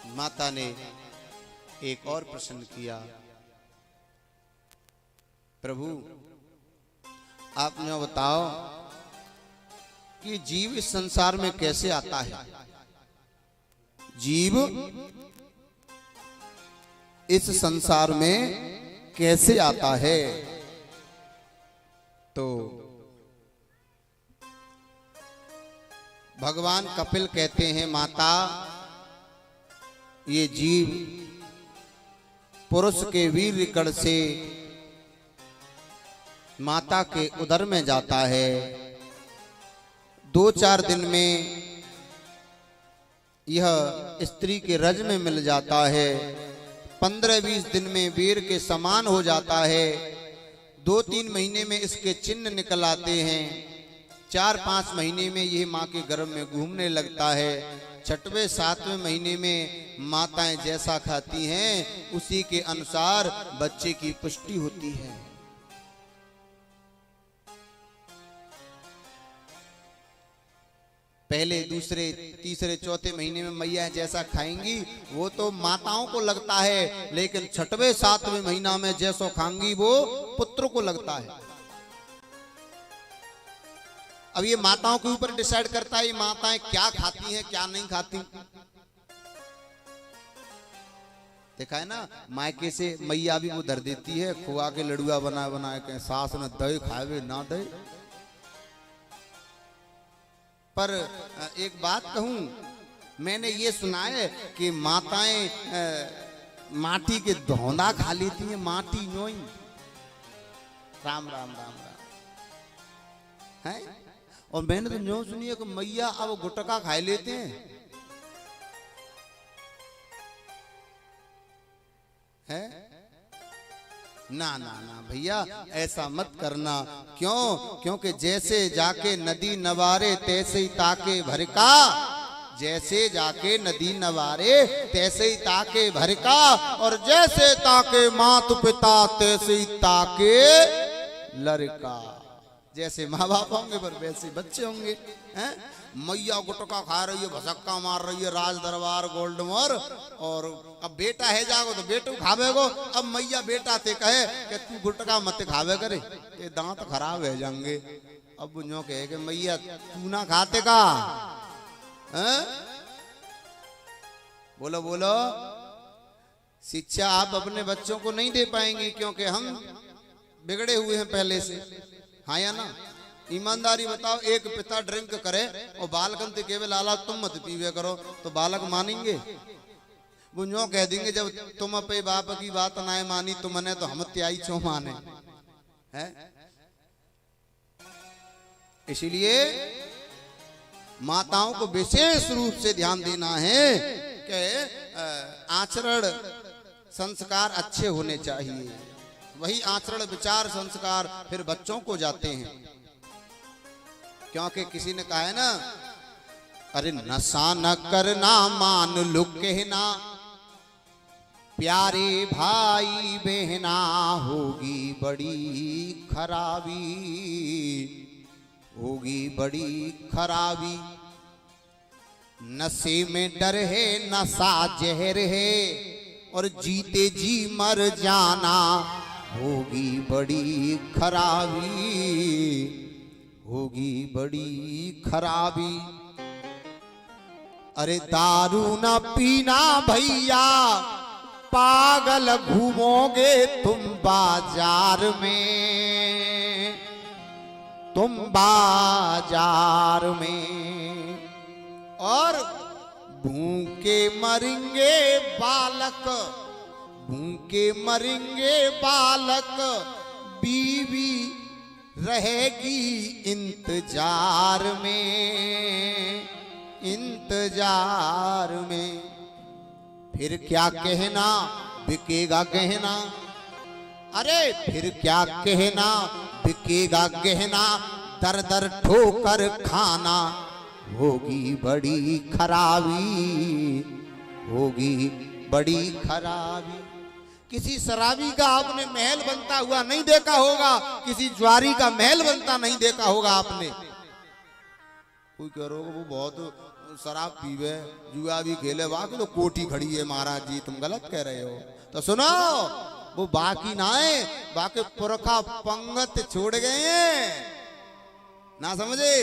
माता ने एक और प्रश्न किया, प्रभु आप मुझे बताओ कि जीव इस संसार में कैसे आता है? जीव इस संसार में कैसे आता है? तो भगवान कपिल कहते हैं, माता ये जीव पुरुष के वीर्य कण से माता के उदर में जाता है। 2-4 दिन में यह स्त्री के रज में मिल जाता है। 15-20 दिन में वीर के समान हो जाता है। 2-3 महीने में इसके चिन्ह निकल आते हैं। 4-5 महीने में यह माँ के गर्भ में घूमने लगता है। 6वें-7वें महीने में माताएं जैसा खाती हैं उसी के अनुसार बच्चे की पुष्टि होती है। पहले, दूसरे, तीसरे, चौथे महीने में मैया जैसा खाएंगी वो तो माताओं को लगता है, लेकिन 6वें-7वें महीना में जैसो खाएंगी वो पुत्र को लगता है। अब ये माताओं के ऊपर डिसाइड करता है ये माताएं क्या खाती हैं क्या नहीं खाती। देखा है ना, मायके से मैया भी वो धर देती है खुआ के लड़ुआ बना बना के, सास ने दही खावे ना दही। पर एक बात कहूं, मैंने ये सुना है कि माताएं माटी के धौंदा खा लेती हैं, माटी नोई। राम राम राम राम है। और मैंने तो न्यू सुनी है कि मैया अब गुटका खा लेते हैं है? ना ना ना भैया, ऐसा मत करना। क्यों? क्योंकि जैसे जाके नदी नवारे तैसे ही ताके भरका, जैसे जाके नदी नवारे तैसे ही ताके भरका, और जैसे ताके माता पिता तैसे ही ताके लड़का। जैसे माँ बाप होंगे पर वैसे बच्चे होंगे। हैं? मैया गुटका खा रही है, भसक्का मार रही है राज दरबार गोल्डमोर, और अब बेटा है जागो तो बेटू खावेगो। अब मैया बेटा ते कहे कि तू गुटका मत खावे करे, ये दांत खराब है जाएंगे। अब जो कहे कि मैया तू ना खाते का, हैं? बोलो बोलो। शिक्षा आप अपने बच्चों को नहीं दे पाएंगे क्योंकि हम बिगड़े हुए हैं पहले से। हाँ या ना? ईमानदारी बताओ, एक पिता ड्रिंक करे और बालकन ते केवल लाला तुम मत पीवे करो तो बालक मानेंगे? वो यूं कह देंगे जब तुम अपने बाप की बात ना मानी तुमने तो हम त्याई छो माने है। इसीलिए माताओं को विशेष रूप से ध्यान देना है कि आचरण संस्कार अच्छे होने चाहिए। वही आचरण विचार संस्कार फिर बच्चों को जाते हैं। क्योंकि किसी ने कहा है ना, अरे नशा न करना मान लो कहना, प्यारे भाई बहना होगी बड़ी खराबी, होगी बड़ी खराबी। नशे में डर है नशा जहर है, और जीते जी मर जाना होगी बड़ी खराबी, होगी बड़ी खराबी। अरे दारू न पीना भैया, पागल घूमोगे तुम बाजार में, तुम बाजार में। और भूखे मरेंगे बालक, भूखे मरेंगे बालक, बीवी रहेगी इंतजार में, इंतजार में। फिर क्या कहना बिकेगा गहना, अरे फिर क्या कहना बिकेगा गहना, दर दर ठोकर खाना होगी बड़ी खराबी, होगी बड़ी खराबी। किसी शराबी का आपने महल बनता हुआ नहीं देखा होगा, किसी ज्वारी का महल बनता नहीं देखा होगा आपने। कोई कह रहा होगा वो बहुत शराब पीवे जुआ भी खेले बाकी तो कोठी खड़ी है महाराज जी, तुम गलत कह रहे हो। तो सुनो, वो बाकी ना है, बाकी पुरखा पंगत छोड़ गए हैं ना, समझे?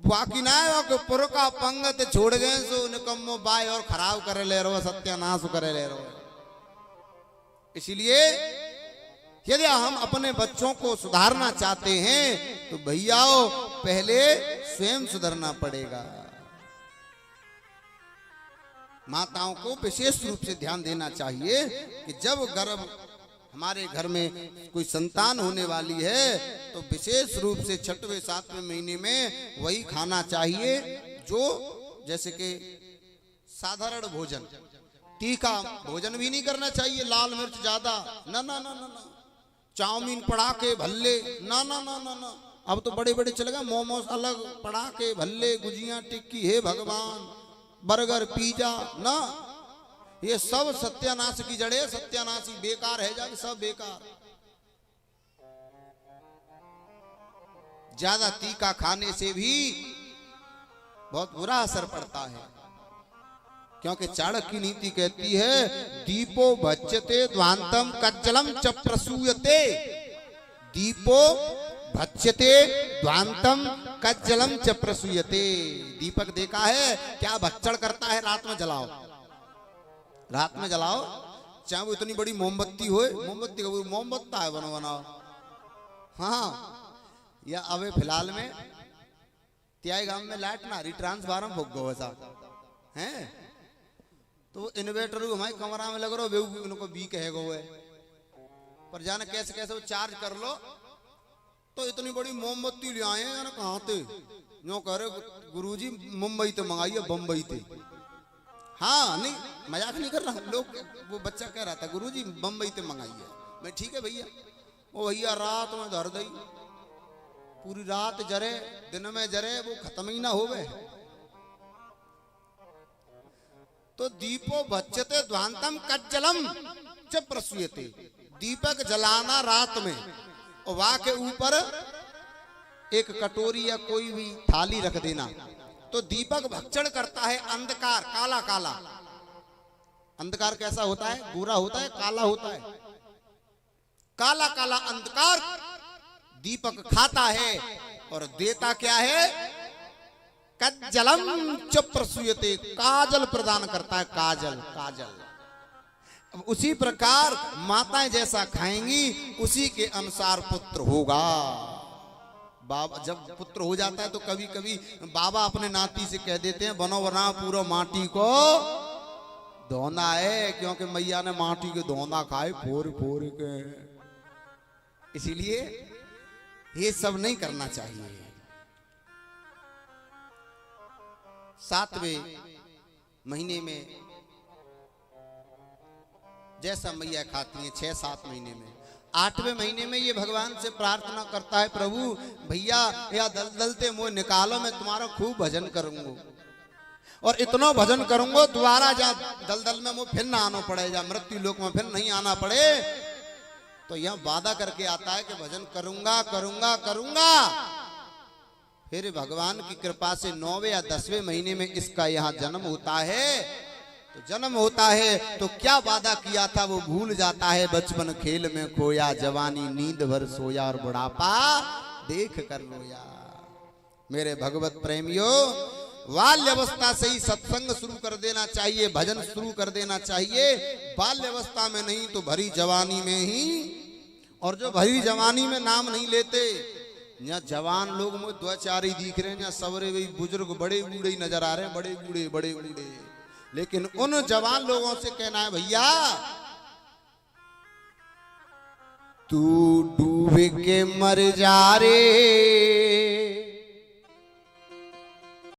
बाकी ना है पुरखा पंगत छोड़ गए सो निकम्मो बाय और खराब करे ले रहो, सत्यानाश करे ले रहो। इसलिए यदि हम अपने बच्चों को सुधारना चाहते हैं तो भैयाओ पहले स्वयं सुधरना पड़ेगा। माताओं को विशेष रूप से ध्यान देना चाहिए कि जब गर्भ हमारे घर में कोई संतान होने वाली है तो विशेष रूप से 6वें 7वें महीने में वही खाना चाहिए जो जैसे कि साधारण भोजन, तीखा भोजन भी नहीं करना चाहिए, लाल मिर्च ज्यादा ना ना ना ना ना, चाउमीन पड़ाके भल्ले ना ना ना ना ना, अब तो बड़े बड़े चले गए मोमोस अलग, पड़ाके भल्ले गुजियां टिक्की, हे भगवान, बर्गर पिज्जा ना, ये सब सत्यानाश की जड़े, सत्यानाशी बेकार है जाके, सब बेकार। ज्यादा तीखा खाने से भी बहुत बुरा असर पड़ता है, क्योंकि चाणक्य की नीति कहती है दीपो भच्यते ध्वांतम कज्जलम च प्रसूयते, दीपो भच्यते ध्वांतम कज्जलम च प्रसूयते। दीपक देखा है क्या भक्षण करता है? रात में जलाओ, रात में जलाओ, चाहे वो इतनी बड़ी मोमबत्ती हो, मोमबत्ती का मोमबत्ता है बनो बनाओ। हाँ, या अबे फिलहाल में त्याई गांव में लाइट ना रही, ट्रांसफार्मर फूक गो ऐसा है, तो इन्वर्टर हमारे कमरा में लग रहा है, उनको बी कहेगा वो है, पर जाने कैसे कैसे वो चार्ज कर लो, तो इतनी बड़ी मोमबत्ती ले आए हैं कहाँ थे, जो कह रहे गुरुजी मुंबई तो मंगाइए, बम्बई थे। हाँ नहीं मजाक नहीं कर रहा, लोग वो बच्चा कह रहा था गुरुजी बम्बई से मंगाइए, मैं ठीक है भैया। वो भैया रात में धर दई, पूरी रात जरे, दिन में जरे, वो खत्म ही ना हो गए। तो दीपो भच्यते ध्वांतम कज्जलम च प्रसूयते, दीपक जलाना रात में और वहां के ऊपर एक कटोरी या कोई भी थाली रख देना, तो दीपक भक्षण करता है अंधकार, काला काला। अंधकार कैसा होता है? बुरा होता है, काला होता है, काला काला अंधकार दीपक खाता है और देता क्या है? कज्जलम च प्रसूयते, काजल प्रदान करता है, काजल काजल। उसी प्रकार माताएं जैसा खाएंगी उसी के अनुसार पुत्र होगा। बाबा जब पुत्र हो जाता है तो कभी कभी बाबा अपने नाती से कह देते हैं बनो बना पूरा माटी को धोना है, क्योंकि मैया ने माटी के धोना खाए फोर फोर के, इसीलिए ये सब नहीं करना चाहिए। 7वें महीने में जैसा मैया खाती है, 6-7 महीने में, 8वें महीने में ये भगवान से प्रार्थना करता है प्रभु भैया या दलदलते मुझे निकालो, मैं तुम्हारा खूब भजन करूंगा और इतना भजन करूंगा दोबारा जा दलदल में मुझे फिर ना आना पड़े, जा मृत्यु लोक में फिर नहीं आना पड़े। तो यह वादा करके आता है कि भजन करूंगा करूंगा करूंगा। फिर भगवान की कृपा से 9वें या 10वें महीने में इसका यहाँ जन्म होता है। तो जन्म होता है तो क्या वादा किया था वो भूल जाता है, बचपन खेल में खोया, जवानी नींद भर सोया और बुढ़ापा देख कर रोया। मेरे भगवत प्रेमियों, बाल्य अवस्था से ही सत्संग शुरू कर देना चाहिए, भजन शुरू कर देना चाहिए, बाल्य अवस्था में नहीं तो भरी जवानी में ही। और जो भरी जवानी में नाम नहीं लेते, यहाँ जवान लोग में 2-4 ही दिख रहे हैं, यहाँ सबरे भी बुजुर्ग बड़े बूढ़े ही नजर आ रहे हैं, बड़े बूढ़े बड़े बूढ़े। लेकिन उन जवान लोगों से कहना है भैया तू डूब के मर जा रे,